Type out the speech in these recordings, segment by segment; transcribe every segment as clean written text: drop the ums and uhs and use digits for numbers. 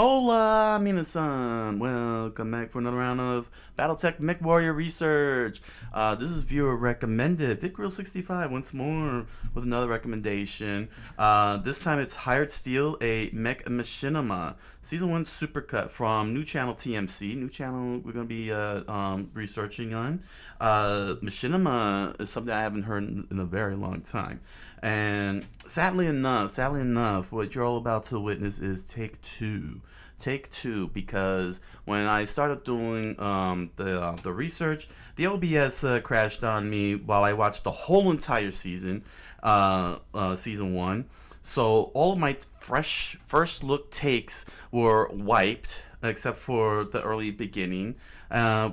Hola, Minasan! Welcome back for another round of Battletech Mech Warrior Research. This is viewer recommended. VicReal65 once more with another recommendation. This time it's Hired Steel, a Mech Machinima. Season 1 Supercut from new channel TMC. New channel we're going to be researching on. Machinima is something I haven't heard in a very long time. And sadly enough, what you're all about to witness is take two. Take two, because when I started doing the research, the OBS crashed on me while I watched the whole entire season, season 1. So all of my fresh first look takes were wiped, except for the early beginning,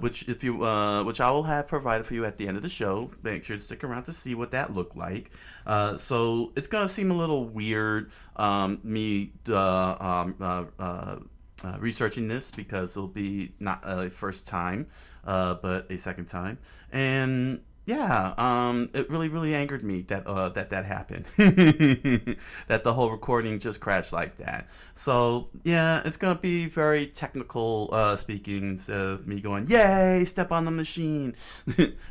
which which I will have provided for you at the end of the show. Make sure to stick around to see what that looked like. So it's gonna seem a little weird, me researching this, because it'll be not a first time, but a second time, and yeah, it really angered me that that happened, that the whole recording just crashed like that. So yeah, it's gonna be very technical speaking, instead of me going, "Yay, step on the machine,"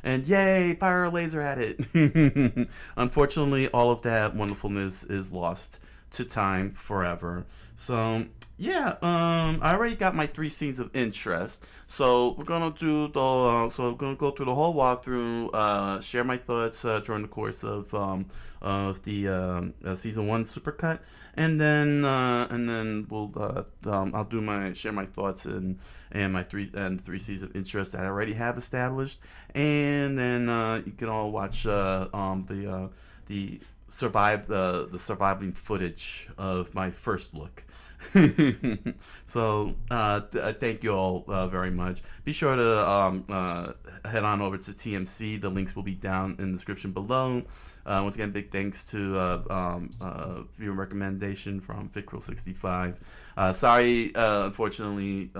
and "Yay, fire a laser at it." Unfortunately, all of that wonderfulness is lost to time forever. So yeah, I already got my 3 scenes of interest, so we're gonna do the so we're gonna go through the whole walkthrough, share my thoughts during the course of the season 1 supercut, and then we'll I'll do my share my thoughts and my 3 scenes of interest that I already have established, and then you can all watch the surviving footage of my first look. So thank you all very much. Be sure to head on over to TMC. The links will be down in the description below. Once again, big thanks to viewer recommendation from VicReal65. Sorry, unfortunately,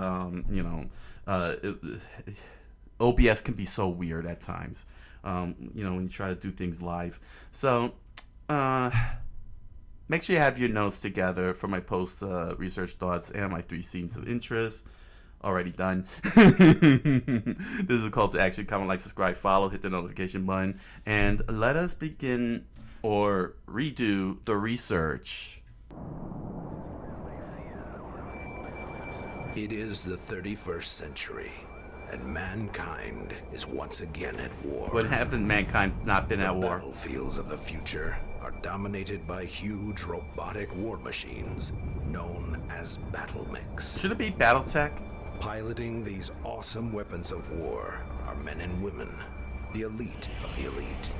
OBS can be so weird at times, when you try to do things live. So make sure you have your notes together for my post research thoughts and my 3 scenes of interest. Already done. This is a call to action. Comment, like, subscribe, follow, hit the notification button, and let us begin or redo the research. It is the 31st century, and mankind is once again at war. What hasn't mankind not been at war? Battlefields of the future are dominated by huge robotic war machines known as battle mechs. Should it be Battletech? Piloting these awesome weapons of war are men and women, the elite of the elite,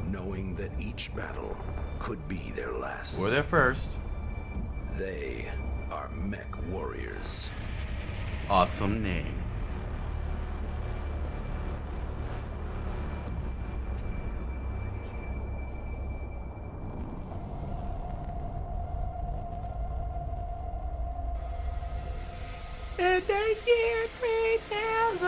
knowing that each battle could be their last. We're there first. They are mech warriors. Awesome name. In the year 3000.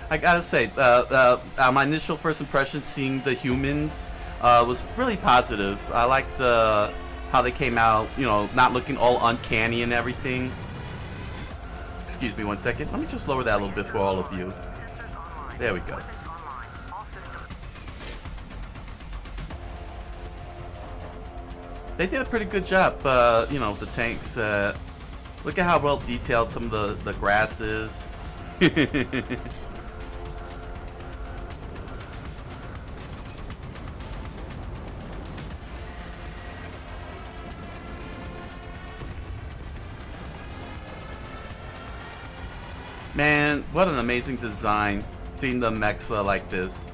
I gotta say, my initial first impression seeing the humans was really positive. I liked how they came out, not looking all uncanny and everything. Excuse me one second. Let me just lower that a little bit for all of you. There we go. They did a pretty good job, the tanks. Look at how well detailed some of the grass is. Man, what an amazing design, seeing the mechs like this.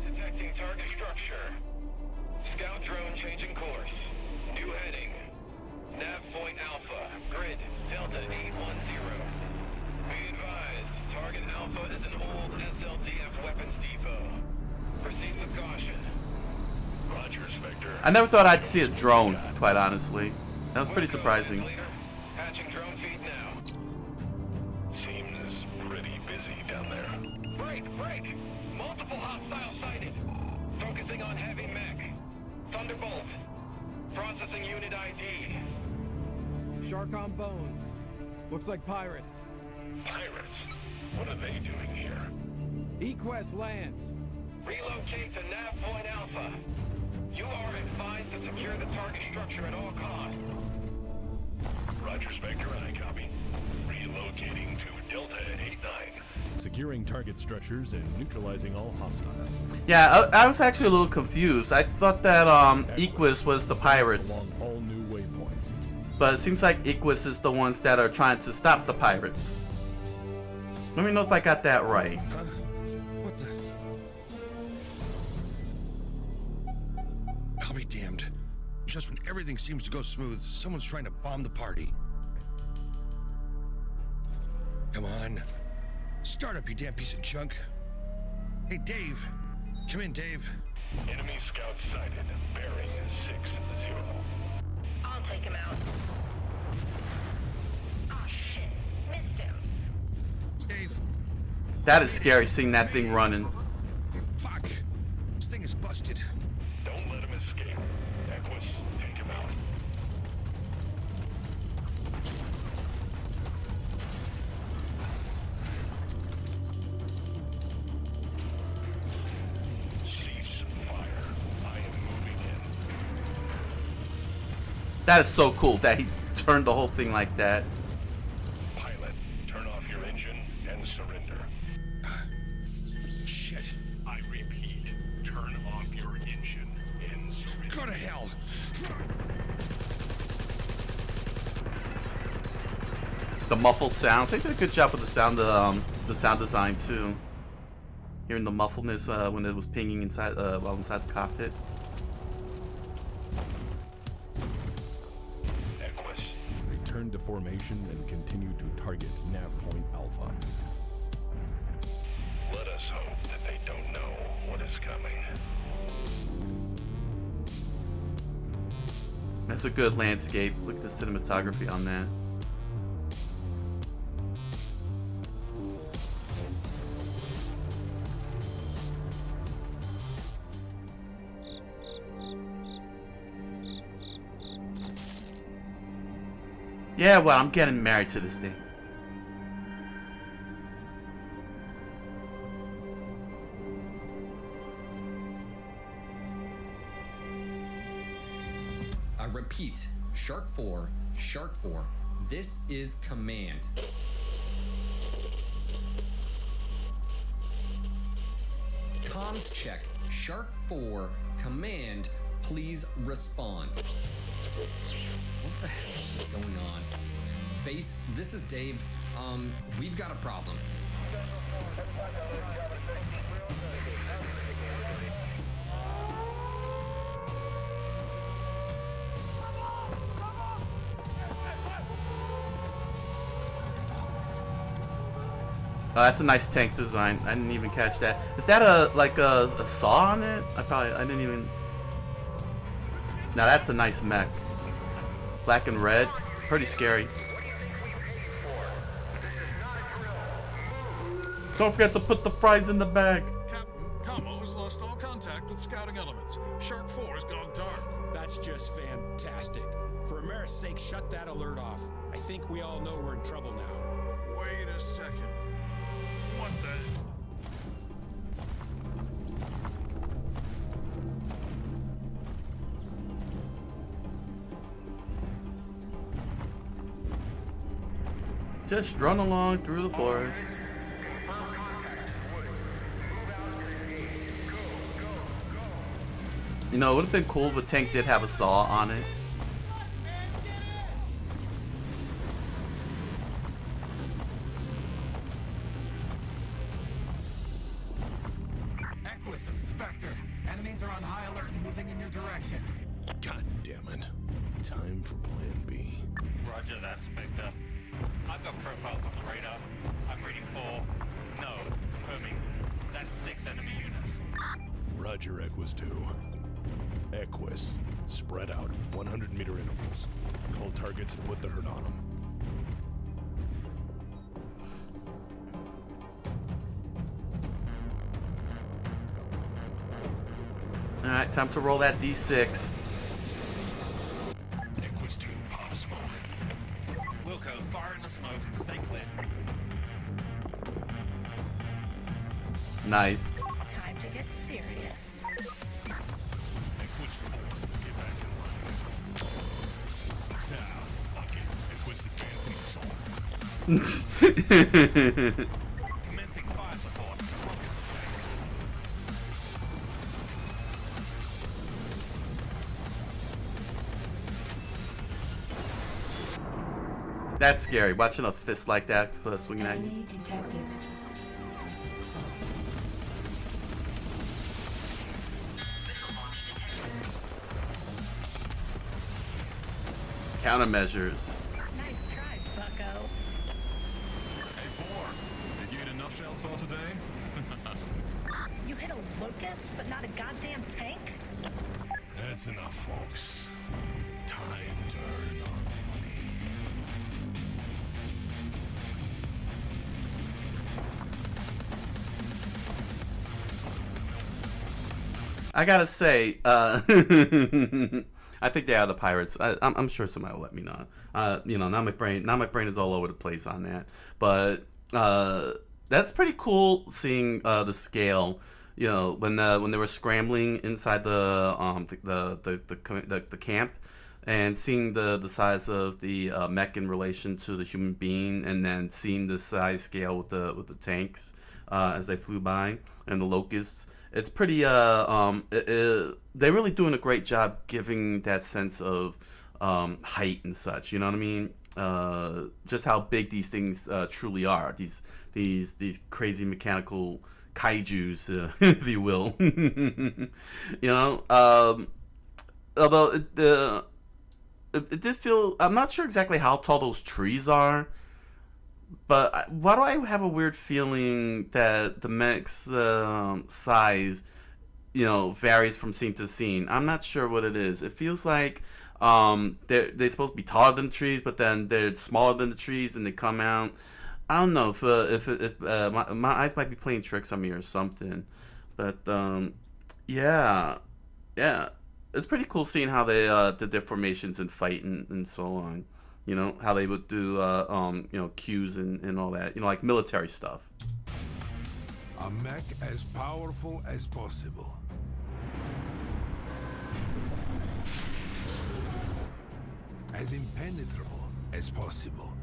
Detecting target structure. Scout drone changing course. New heading. Nav point Alpha. Grid Delta 810. Be advised, target Alpha is an old SLDF weapons depot. Proceed with caution. Roger, Spectre. I never thought I'd see a drone, quite honestly. That was pretty surprising. Hatching drone feed now. Seems pretty busy down there. Break! Multiple hostiles sighted. Focusing on heavy mech. Thunderbolt. Processing unit ID. Shark on bones. Looks like pirates. Pirates? What are they doing here? Equest lands. Relocate to nav point Alpha. You are advised to secure the target structure at all costs. Roger, Spectre, I copy. Relocating to Delta 89. Securing target structures and neutralizing all hostiles. Yeah, I was actually a little confused. I thought that Equus was the pirates, Along all new waypoints. but it seems like Equus is the ones that are trying to stop the pirates. Let me know if I got that right. Huh? What the? I'll be damned. Just when everything seems to go smooth, someone's trying to bomb the party. Come on. Start up, you damn piece of junk. Hey, Dave. Come in, Dave. Enemy scout sighted. Bearing 6-0. I'll take him out. Oh shit, missed him. Dave. That is scary, seeing that thing running. Fuck. This thing is busted. Don't let him escape. Equus, take him out. Cease fire. I am moving in. That is so cool that he turned the whole thing like that. Pilot, turn off your engine and surrender. Shit. I repeat, turn off your engine and surrender. Go to hell. The muffled sounds. They did a good job with the sound design too. Hearing the muffledness when it was pinging inside while inside the cockpit. Equus, Return to formation and continue to target nav point Alpha. let us hope that they don't know what is coming. That's a good landscape. Look at the cinematography on that. Yeah, well, I'm getting married to this thing. I repeat, Shark 4, this is command. Comms check, Shark 4, command, please respond. What the hell is going on? Base, this is Dave. We've got a problem. Oh, that's a nice tank design. I didn't even catch that. Is that a saw on it? I didn't even. Now that's a nice mech. Black and red, pretty scary. Don't forget to put the fries in the bag. Captain, Commo has lost all contact with scouting elements. Shark 4 has gone dark. That's just fantastic. For America's sake, shut that alert off. I think we all know we're in trouble now. Wait a second. What the... Just run along through the forest. You know, it would have been cool if a tank did have a saw on it. Equus, Spectre. Enemies are on high alert and moving in your direction. God damn it. Time for plan B. Roger that, Spectre. I've got profiles on the radar. I'm reading for... No, confirming. That's 6 enemy units. Roger, Equus 2. Equus, spread out, 100-meter intervals. Call targets and put the hurt on them. Alright, time to roll that D6. Equus 2, pop smoke. Wilco, fire in the smoke. Stay clear. Nice. Time to get serious. Equus 4, get back in line. Ah, fuck it. Equus advancing assault. Commencing fire support. That's scary. Watching a fist like that swinging at you. Enemy detected. Countermeasures. Nice try, bucko. Hey, 4. Did you get enough shells for today? You hit a locust, but not a goddamn tank? That's enough, folks. Time to earn our money. I gotta say, I think they are the pirates. I'm sure somebody will let me know. You know, now my brain is all over the place on that. But that's pretty cool seeing the scale. You know, when they were scrambling inside the camp, and seeing the size of the mech in relation to the human being, and then seeing the size scale with the tanks as they flew by, and the locusts. It's pretty. They're really doing a great job giving that sense of height and such. You know what I mean? Just how big these things truly are. These crazy mechanical kaijus, if you will. You know. Although it did feel. I'm not sure exactly how tall those trees are. But why do I have a weird feeling that the mech's size, you know, varies from scene to scene? I'm not sure what it is. It feels like they're supposed to be taller than the trees, but then they're smaller than the trees, and they come out. I don't know if my eyes might be playing tricks on me or something. But yeah, it's pretty cool seeing how they did their formations and fight and so on. You know, how they would do, you know, cues and all that. You know, like military stuff. A mech as powerful as possible. As impenetrable as possible.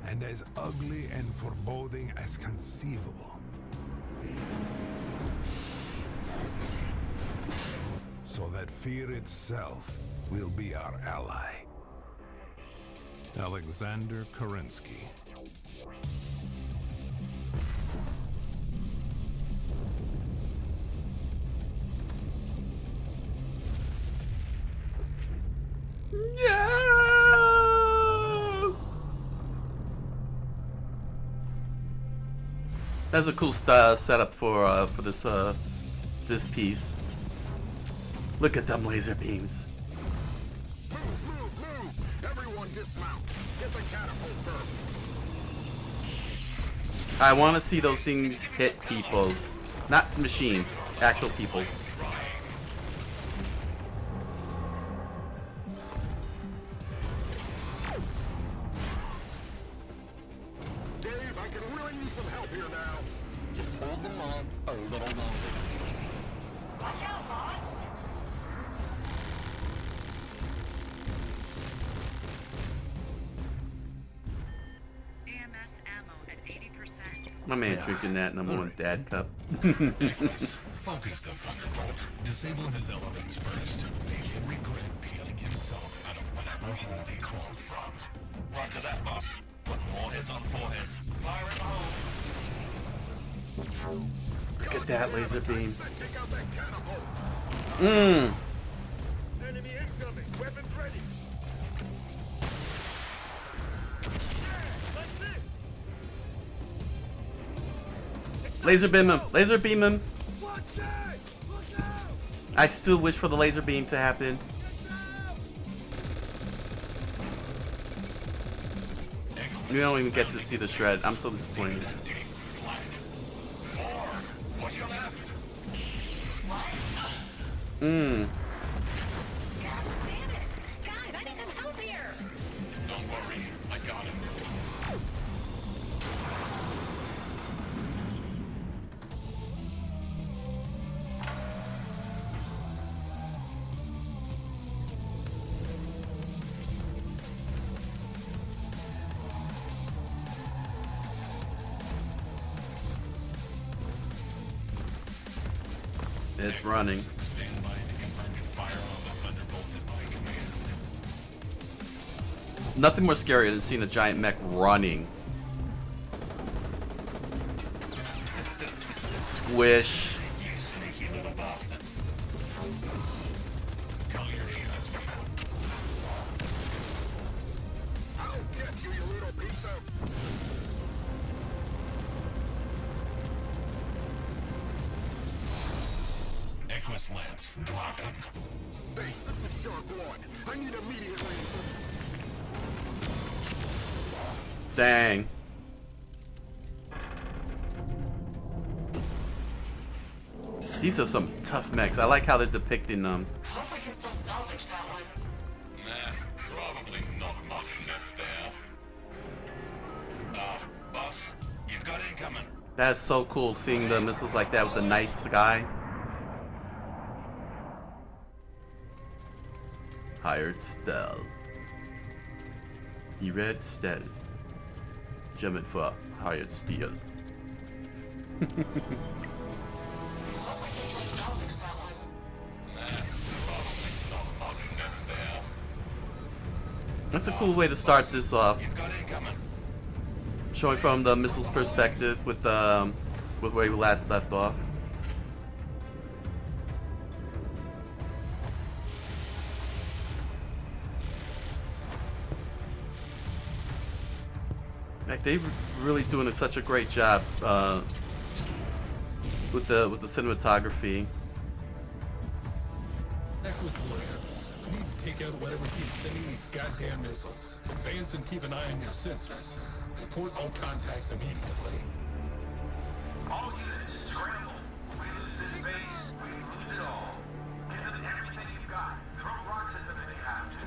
And as ugly and foreboding as conceivable. So that fear itself will be our ally. Alexander Kerensky. Yeah! That's a cool setup for this piece. Look at them laser beams. Move! Everyone dismount. Get the catapult first. I want to see those things hit people. Not machines, actual people. Dave, I can really use some help here now. Just hold them on a little longer. Watch out, boss. My man drinking that number one dad cup. Focus the thunderbolt. Disable his elements first. Make him regret peeling himself out of whatever hole he crawled from. Roger that, boss. Put more heads on foreheads. Fire in the hole. Look at that laser beam. Take out that catapult. Enemy incoming. Weapons ready. Laser beam him! Laser beam him! I still wish for the laser beam to happen. We don't even get to see the shred. I'm so disappointed. Watch your left. God damn it! Guys, I need some help here! Don't worry, I got him. It's running. Stand by to confirm fire on the thunderbolt at my command. Nothing more scary than seeing a giant mech running. Squish. You sneaky little bastard. Call your shots. I'll get you, you little piece of... Equus Lance, dropping. Base, this is Shark 1. I need immediate reinforcement. Dang. These are some tough mechs. I like how they're depicting them. Hope we can still salvage that one. Nah, probably not much left there. Boss, you've got incoming. That's so cool seeing the missiles like that with the night sky. Hired Stell. He read Stell. German for hired steel. Hope we can still salvage that one. Nah, probably not much left there. That's a cool way to start this off. You've got incoming. Showing from the missile's perspective with where we last left off. Like they really doing such a great job with the cinematography. Equus Lance, I need to take out whatever keeps sending these goddamn missiles. Advance and keep an eye on your sensors. Report all contacts immediately. All units, scramble. We lose this base, we lose it all. Give them everything you've got. Throw rocks at them if you have to.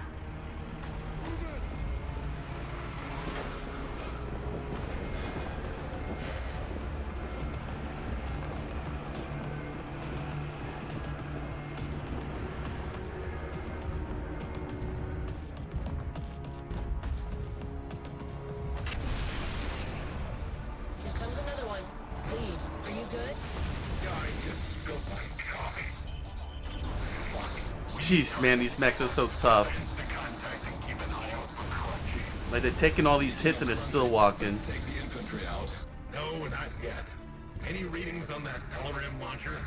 Here comes another one. Lead, are you good? I just spilled my coffee. Jeez, man, these mechs are so tough. The contact and keep an eye out for crunchies. Like they're taking all these hits and they're still walking. Take the infantry out. No, not yet. Any readings on that LRM launcher?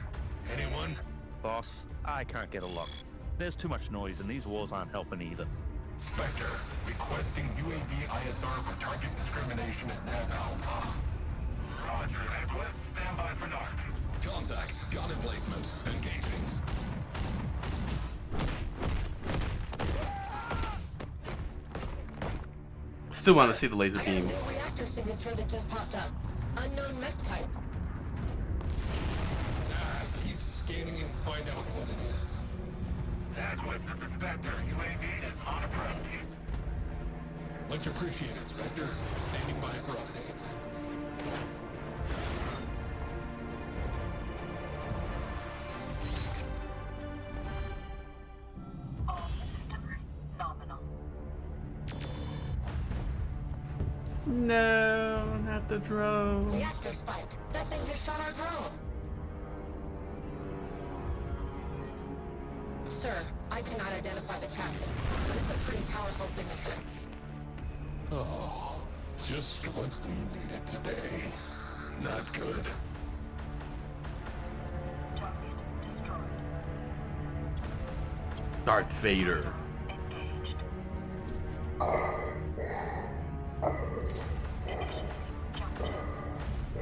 Anyone? Boss, I can't get a look. There's too much noise and these wars aren't helping either. Spectre, requesting UAV ISR for target discrimination at Nav Alpha. Roger, Equus, stand by for NARC. Contact, gun emplacement, engaging. Still want to see the laser beams. Reactor signature that just popped up. Unknown mech type. Keep scanning and find out what it is. Equus, this is Spectre. UAV is on approach. Much appreciated, Spectre. Standing by for updates. All systems nominal. No, not the drone. Reactor spike. That thing just shot our drone. Sir, I cannot identify the chassis, but it's a pretty powerful signature. Oh, just what we needed today. Not good. Target destroyed. Darth Vader. Engaged.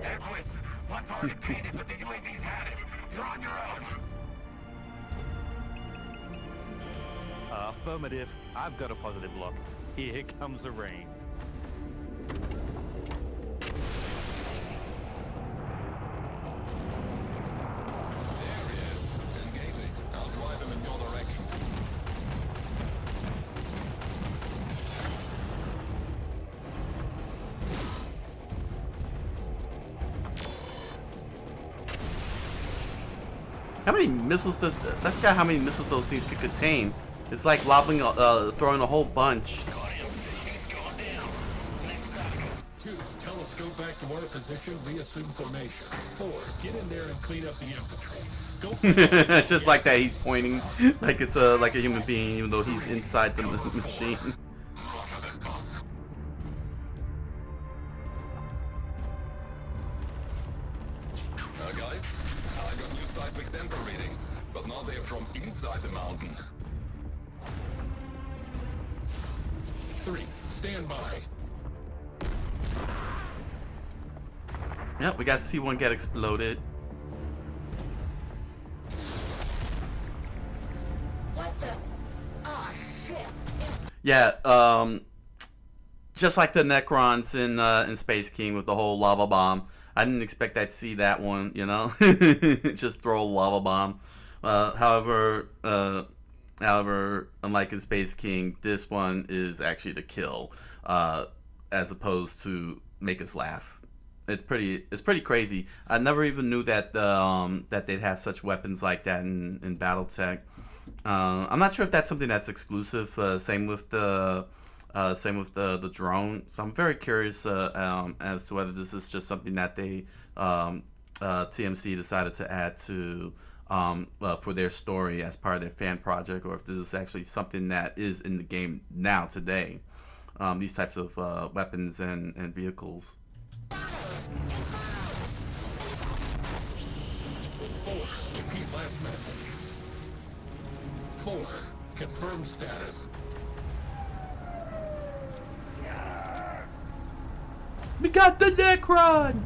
Equus, one target painted, but the UAV's had it. You're on your own. Affirmative. I've got a positive look. Here comes the rain. How many missiles does I forgot how many missiles those things could contain? It's like lobbing, throwing a whole bunch. 2, tell us go back to our position, reassume formation. 4, get in there and clean up the infantry. Go for Just like that, he's pointing like it's like a human being, even though he's inside the machine. Guys, I got new seismic sensor readings, but now they're from inside the mountain. 3, stand by. Yep, we got to see one get exploded. What the? Ah, shit. Yeah, just like the Necrons in Space King with the whole lava bomb. I didn't expect that to see that one, you know? Just throw a lava bomb. However, unlike in Space King, this one is actually to kill, as opposed to make us laugh. It's pretty crazy. I never even knew that that they'd have such weapons like that in Battletech. I'm not sure if that's something that's exclusive. Same with the drone. So I'm very curious as to whether this is just something that they TMC decided to add to for their story as part of their fan project, or if this is actually something that is in the game now today. These types of weapons and vehicles. 4, repeat last message. 4, confirm status. We got the Necron!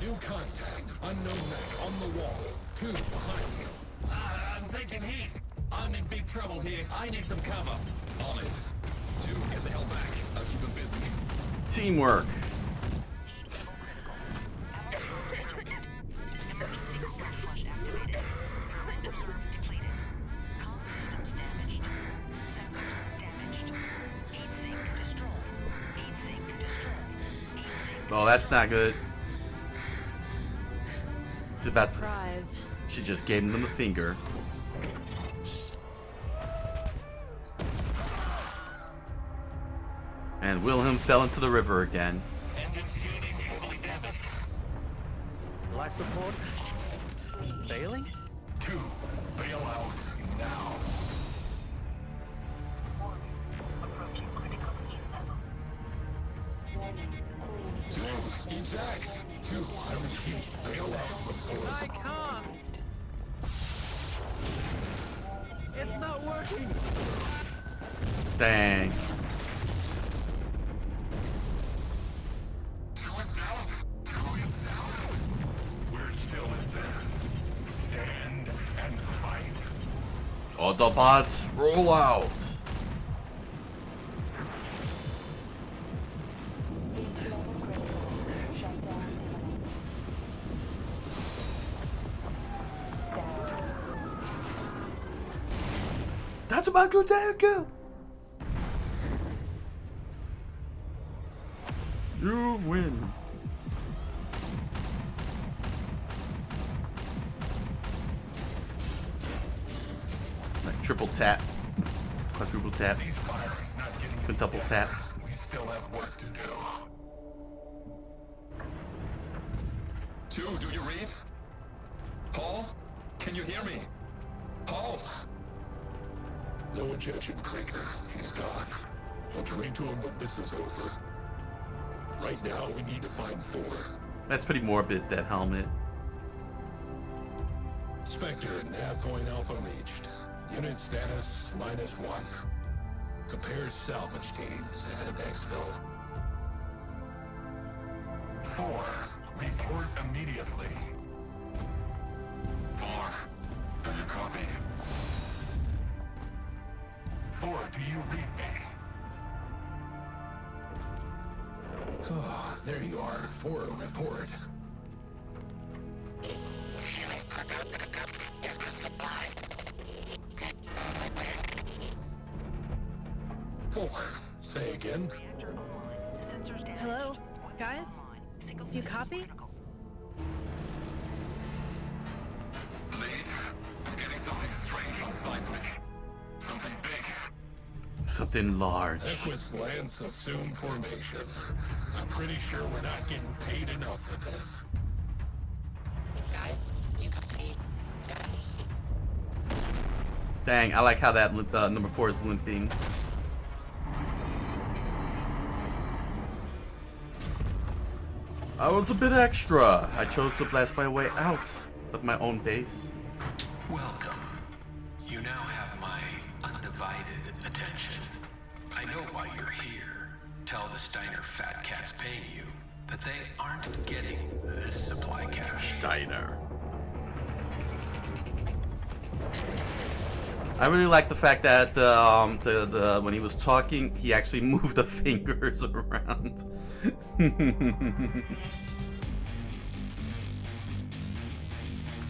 New contact. Unknown mech on the wall. 2, behind you. I'm taking heat. I'm in big trouble here. I need some cover. On it. 2, get the hell back. I'll keep them busy. Teamwork. Oh, that's not good. She's about to. She just gave him the finger. And Wilhelm fell into the river again. Engine shooting heavily damaged. Life support failing? 2, bail out now. Two, eject. 2, I repeat, bail out before. I can't. It's not working. Dang. 2 is down. 2 is down. We're still in there. Stand and fight. Autobots, roll out. That's about to take you. You win. Like triple tap, quadruple tap, quintuple tap. We still have work to do. 2, do you read? Paul? Can you hear me? Paul? No ejection, Krieger. He's gone. We'll train to him when this is over. Right now, we need to find 4. That's pretty morbid, that helmet. Spectre and nav point alpha reached. Unit status -1. Compare salvage teams and exfil. 4, report immediately. 4, do you copy? 4, do you read me? Oh, there you are. 4, report. Four. Say again. Hello, guys? Do you copy? Something large. Equus Lance assume formation. I'm pretty sure we're not getting paid enough for this. Guys, do you copy? Guys. Dang, I like how that number 4 is limping. I was a bit extra. I chose to blast my way out of my own base. Welcome. You now have my undivided attention. I know why you're here. Tell the Steiner fat cats paying you that they aren't getting this supply cache. Steiner. I really like the fact that when he was talking, he actually moved the fingers around.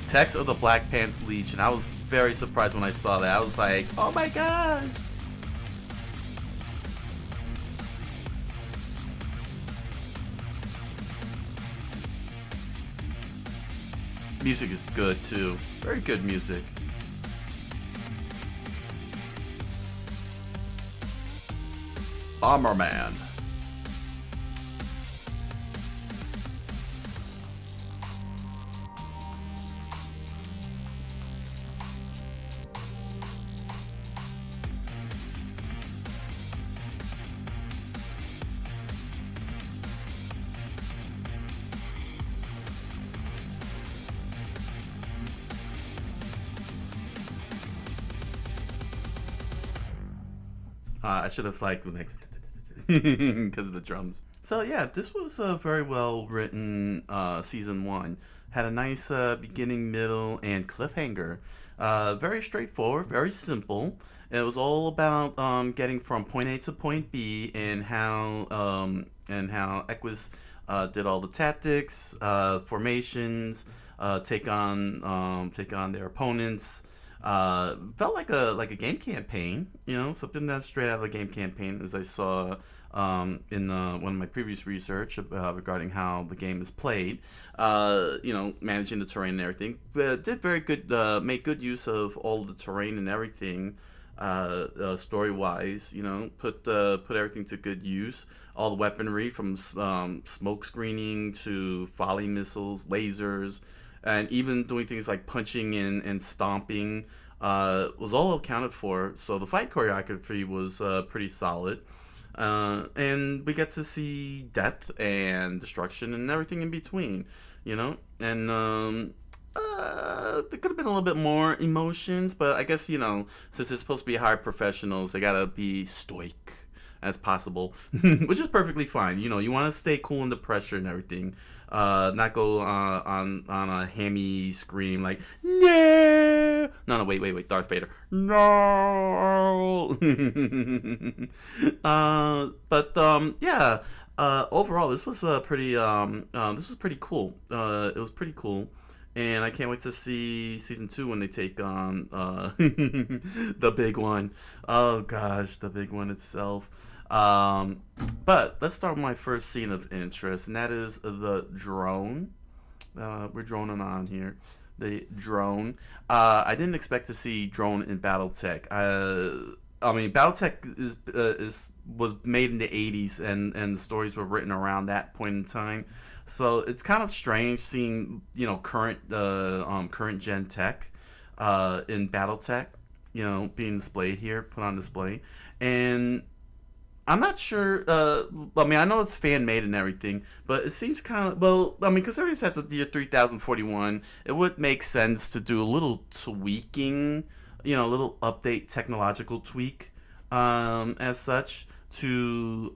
Text of the Black Pants Legion. I was very surprised when I saw that. I was like, oh my gosh. Music is good too. Very good music. Armor Man. I should have like because of the drums. So yeah, this was a very well written season 1. Had a nice beginning, middle, and cliffhanger. Very straightforward, very simple. It was all about getting from point A to point B, and how Equus did all the tactics, formations, take on their opponents. Felt like a game campaign, you know, something that's straight out of a game campaign, as I saw in one of my previous research regarding how the game is played. You know, managing the terrain and everything, but did very good, made good use of all the terrain and everything, story-wise. You know, put everything to good use. All the weaponry from smoke screening to volley missiles, lasers. And even doing things like punching and stomping was all accounted for. So the fight choreography was pretty solid. And we get to see death and destruction and everything in between, you know? And there could have been a little bit more emotions, but I guess, you know, since it's supposed to be high professionals, they gotta be stoic as possible, which is perfectly fine. You know, you want to stay cool under pressure and everything. Not go on a hammy scream like no. No, wait, Darth Vader. No. Yeah. Overall, this was pretty cool. It was pretty cool, and I can't wait to see season 2 when they take on the big one. Oh gosh, the big one itself. But let's start with my first scene of interest, and that is the drone. We're droning on here. The drone. I didn't expect to see drone in Battletech. I mean, Battletech was made in the 80s, and the stories were written around that point in time. So it's kind of strange seeing, you know, current gen tech in Battletech, you know, being displayed here, put on display. And I'm not sure, I mean, I know it's fan-made and everything, but it seems kind of, well, I mean, considering it's at the year 3041, it would make sense to do a little tweaking, you know, a little update, technological tweak, as such, to,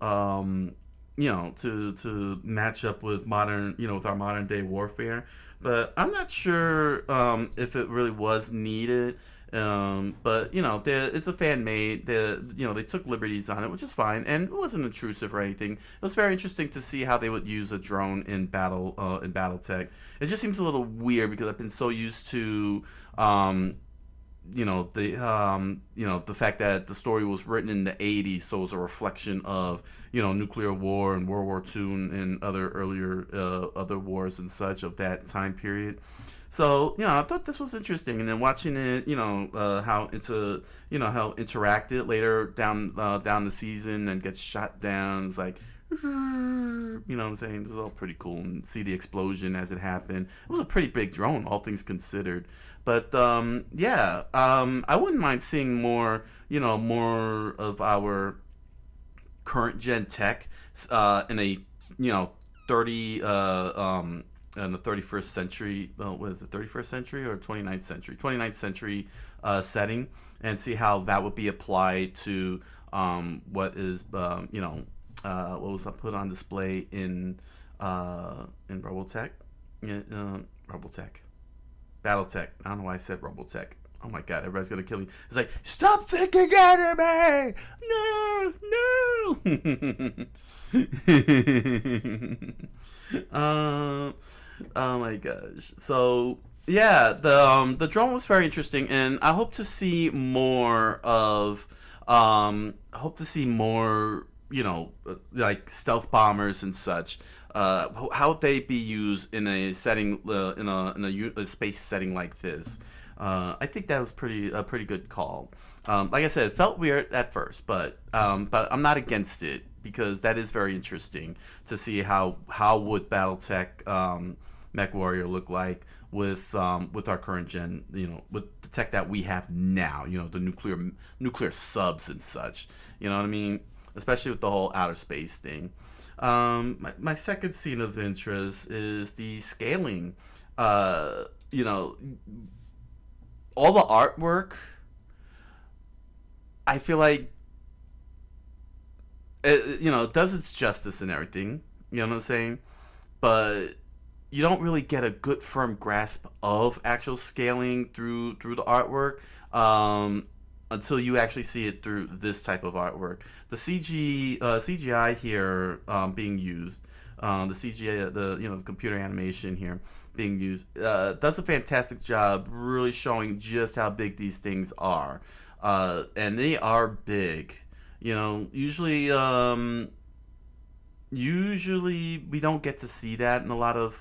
you know, to match up with modern, you know, with our modern-day warfare. But I'm not sure if it really was needed. But you know, it's a fan made. You know, they took liberties on it, which is fine, and it wasn't intrusive or anything. It was very interesting to see how they would use a drone in BattleTech. It just seems a little weird because I've been so used to the fact that the story was written in the 80s, so it was a reflection of nuclear war and World War II and other earlier other wars and such of that time period. So I thought this was interesting, and then watching it, how how interacted later down the season and gets shot down. It's like, what I'm saying? It was all pretty cool, and see the explosion as it happened. It was a pretty big drone, all things considered. But I wouldn't mind seeing more of our current gen tech in a 30 in the 31st century, what is it, 31st century or 29th century? 29th century setting, and see how that would be applied to what is, what was put on display in Robotech. Robotech. Battletech. I don't know why I said Robotech. Oh my god, everybody's gonna kill me. It's like, stop thinking anime! No! Oh my gosh. So yeah, the drone was very interesting, and I hope to see more of like stealth bombers and such. How would they be used in a setting in a space setting like this? I think that was a pretty good call. Like I said, it felt weird at first, but I'm not against it, because that is very interesting to see how would Battletech Mech Warrior look like with our current gen, with the tech that we have now, the nuclear subs and such. You know what I mean? Especially with the whole outer space thing. My second scene of interest is the scaling. All the artwork, I feel like it does its justice and everything. You know what I'm saying? But you don't really get a good firm grasp of actual scaling through the artwork until you actually see it through this type of artwork. The CGI here being used, the CGI, the computer animation here being used, does a fantastic job really showing just how big these things are, and they are big. Usually we don't get to see that in a lot of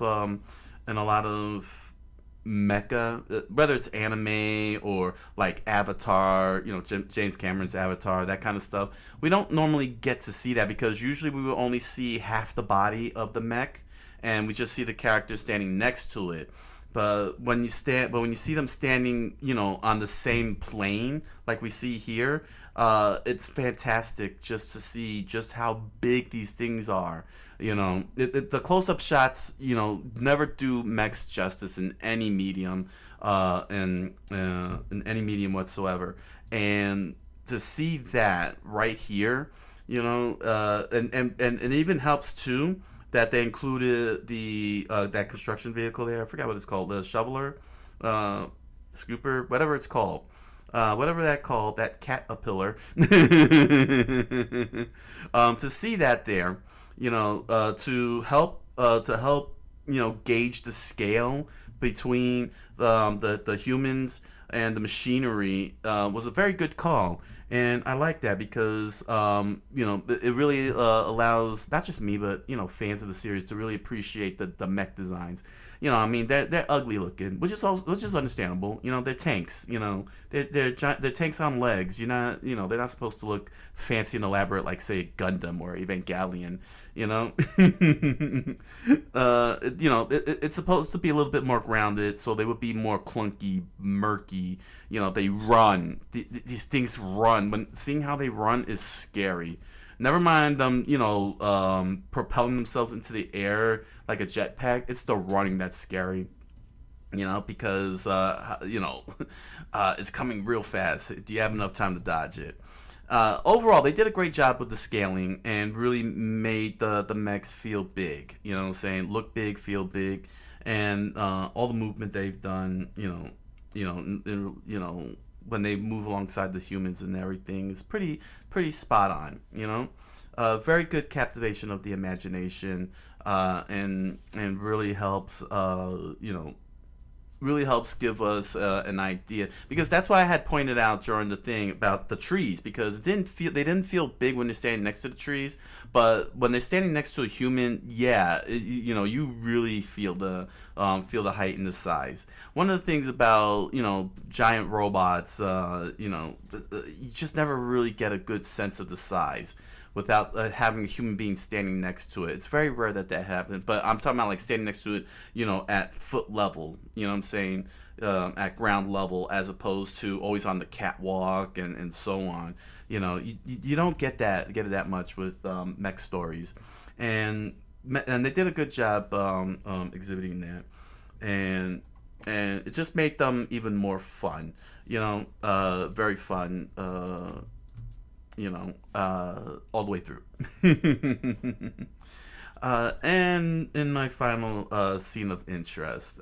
mecha, whether it's anime or like Avatar, James Cameron's Avatar, that kind of stuff. We don't normally get to see that, because usually we will only see half the body of the mech, and we just see the character standing next to it. But when you see them standing, on the same plane like we see here, it's fantastic just to see just how big these things are. The close-up shots, never do mechs justice in any medium, in any medium whatsoever. And to see that right here, and it even helps too that they included the that construction vehicle there. I forgot what it's called, the shoveler, scooper, whatever it's called. Whatever that caterpillar. To see that there, to help gauge the scale between the humans and the machinery, was a very good call. And I like that, because it really allows not just me, but fans of the series to really appreciate the mech designs. They're ugly looking, which is understandable. They're tanks. They're tanks on legs. They're not supposed to look fancy and elaborate like, say, Gundam or Evangelion. It's supposed to be a little bit more grounded, so they would be more clunky, murky. They run. These things run. When seeing how they run is scary. Never mind them, propelling themselves into the air like a jetpack. It's the running that's scary, because it's coming real fast. Do you have enough time to dodge it? Overall, they did a great job with the scaling and really made the mechs feel big. Look big, feel big, and all the movement they've done. When they move alongside the humans and everything, is pretty spot on. Very good captivation of the imagination, and really helps really helps give us an idea, because that's why I had pointed out during the thing about the trees, because they didn't feel big when they're standing next to the trees, but when they're standing next to a human, yeah, you really feel the height and the size. One of the things about giant robots, you just never really get a good sense of the size without having a human being standing next to it. It's very rare that happens, but I'm talking about like standing next to it, at foot level, you know what I'm saying, at ground level, as opposed to always on the catwalk and so on. You don't get that much with mech stories, and they did a good job exhibiting that, and it just made them even more fun, very fun, all the way through. And in my final scene of interest,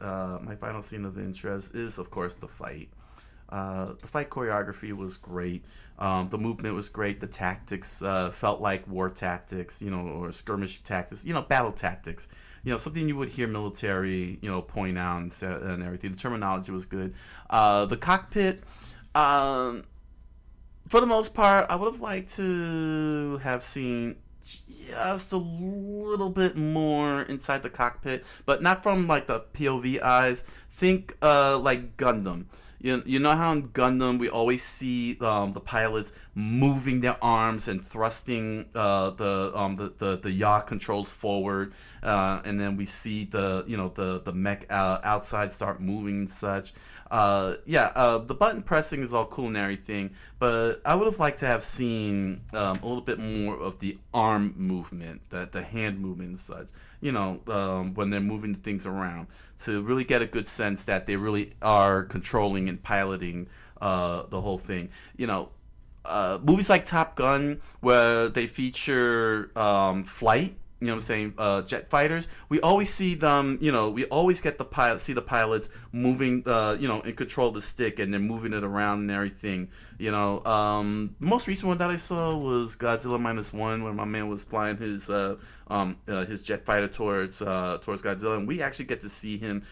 is, of course, the fight. The fight choreography was great. The movement was great. The tactics felt like war tactics, or skirmish tactics, battle tactics. Something you would hear military, point out and everything. The terminology was good. The cockpit, for the most part, I would have liked to have seen just a little bit more inside the cockpit, but not from like the POV eyes. Think like Gundam. You know how in Gundam we always see the pilots moving their arms and thrusting the yaw controls forward, and then we see the mech outside start moving and such. The button pressing is all cool and everything, but I would have liked to have seen a little bit more of the arm movement, the hand movement and such. When they're moving things around, to really get a good sense that they really are controlling and piloting the whole thing. Movies like Top Gun, where they feature flight, jet fighters, we always see them, we always get the see the pilots moving, in control of the stick, and they're moving it around and everything. Most recent one that I saw was Godzilla -1, where my man was flying his jet fighter towards Godzilla, and we actually get to see him,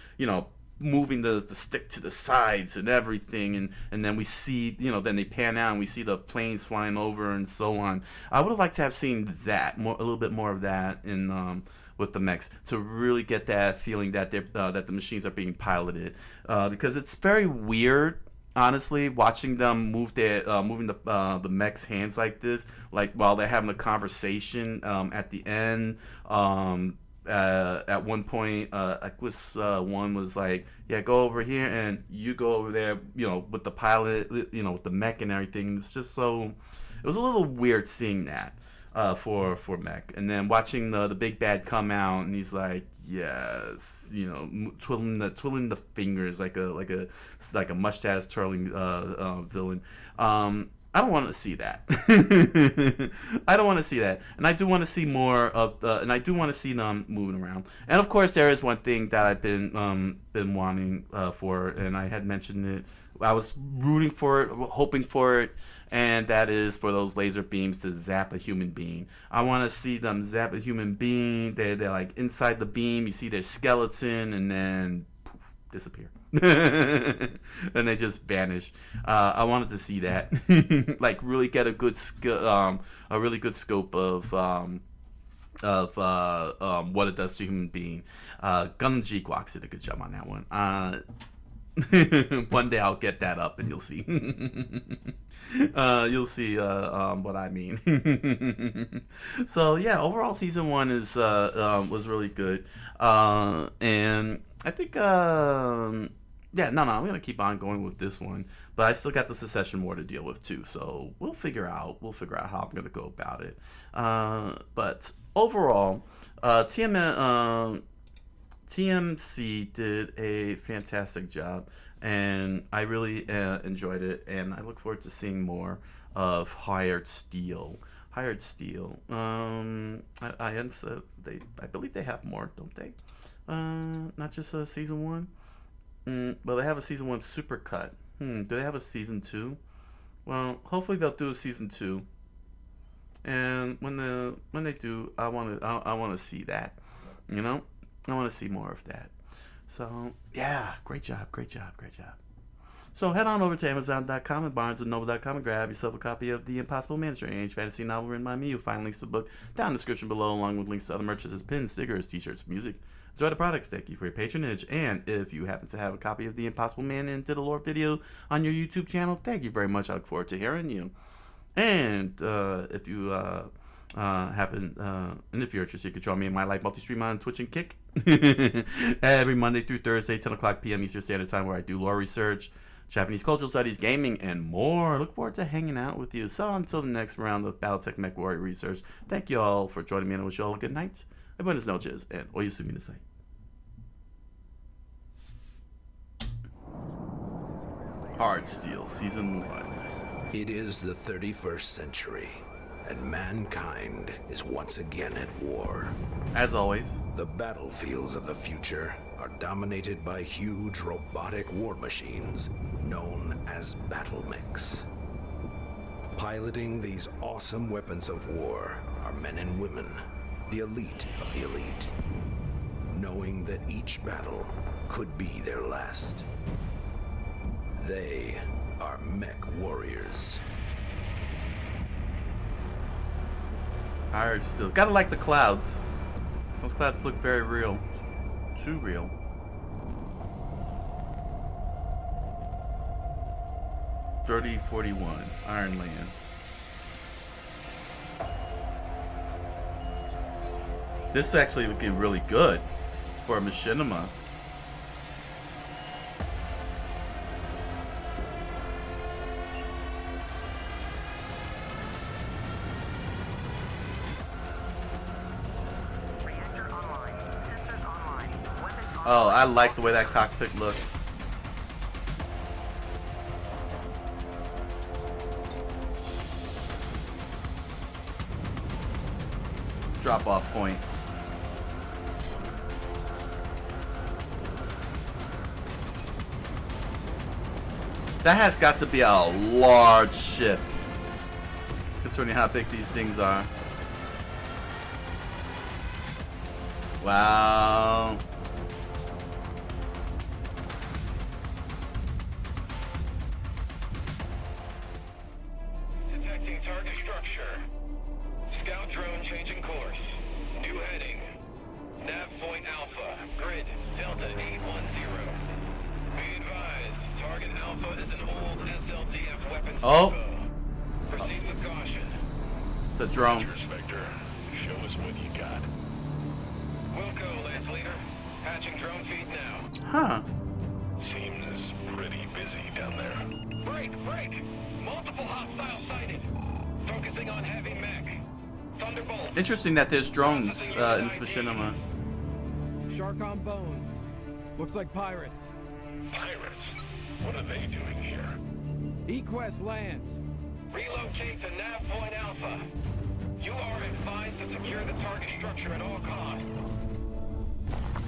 moving the stick to the sides and everything, and then we see, then they pan out and we see the planes flying over and so on. I would have liked to have seen that a little bit more of that in with the mechs, to really get that feeling that that the machines are being piloted, because it's very weird, honestly, watching them moving the mech's hands like this, like while they're having a conversation at the end. At one point, one was like, "Yeah, go over here, and you go over there," with the pilot, with the mech and everything. It's just so, it was a little weird seeing that for mech, and then watching the big bad come out, and he's like, "Yes," twiddling the fingers like a mustache twirling villain. I don't want to see that. I don't want to see that, and I do want to see more of and I do want to see them moving around. And of course, there is one thing that I've been wanting for, and I had mentioned it. I was rooting for it, hoping for it, and that is for those laser beams to zap a human being. I want to see them zap a human being. They're like inside the beam. You see their skeleton, and then poof, disappear. And they just vanish. I wanted to see that, like really get a really good scope of what it does to a human being. Gundam G Guax did a good job on that one. One day I'll get that up and you'll see. You'll see what I mean. So yeah, overall season 1 was really good, and I think I'm gonna keep on going with this one, but I still got the Secession War to deal with too, so we'll figure out how I'm gonna go about it. But overall, TMC did a fantastic job, and I really enjoyed it, and I look forward to seeing more of Hired Steel. I believe they have more, don't they? Not just season 1. Well, they have a season 1 supercut. Do they have a season 2? Well, hopefully they'll do a season 2. And when they do, I want to see that. I want to see more of that. So yeah, great job. So head on over to Amazon.com and BarnesandNoble.com and grab yourself a copy of The Impossible Man, strange fantasy novel written by me. You'll find links to the book down in the description below, along with links to other merch such as pins, stickers, t-shirts, music. Enjoy the products. Thank you for your patronage. And if you happen to have a copy of The Impossible Man and did a lore video on your YouTube channel, thank you very much. I look forward to hearing you. And if you happen, and if you're interested, you can join me in my live multi-stream on Twitch and Kick every Monday through Thursday, 10 o'clock p.m. Eastern Standard Time, where I do lore research, Japanese cultural studies, gaming, and more. I look forward to hanging out with you. So until the next round of Battletech Mech Warrior research, thank you all for joining me, and I wish you all a good night. Buenas noches, and oyasumi nasai. Hard Steel Season 1. It is the 31st century, and mankind is once again at war. As always, the battlefields of the future are dominated by huge robotic war machines known as battle mechs. Piloting these awesome weapons of war are men and women, the elite of the elite, knowing that each battle could be their last. They are mech warriors. Hard Steel. Gotta like the clouds. Those clouds look very real. Too real. $30.41. Iron Land. This is actually looking really good for a machinima. Oh, I like the way that cockpit looks. Drop off point. That has got to be a large ship, considering how big these things are. Wow. Detecting target structure. Scout drone changing course. New heading. Nav point Alpha. Grid Delta 810. Be advised, target Alpha is an old SLDF weapons depot. Proceed with caution. It's a drone. Spectre, show us what you got. Wilco, Lance Leader. Patching drone feed now. Huh. Seems pretty busy down there. Break! Multiple hostiles sighted. Focusing on heavy mech. Thunderbolt. Interesting that there's drones in this machinima. Shark on bones. Looks like pirates. Pirates? What are they doing here? Equest lands. Relocate to Nav Point Alpha. You are advised to secure the target structure at all costs.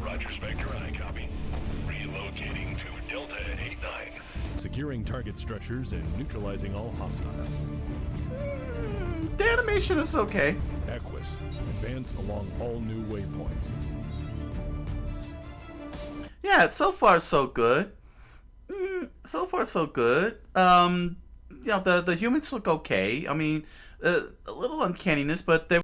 Roger, Spectre, I copy. Relocating to Delta 89. Securing target structures and neutralizing all hostiles. The animation is okay. Equus, advance along all new waypoints. Yeah, so far so good. So far so good. You know, the humans look okay. I mean, a little uncanniness, but they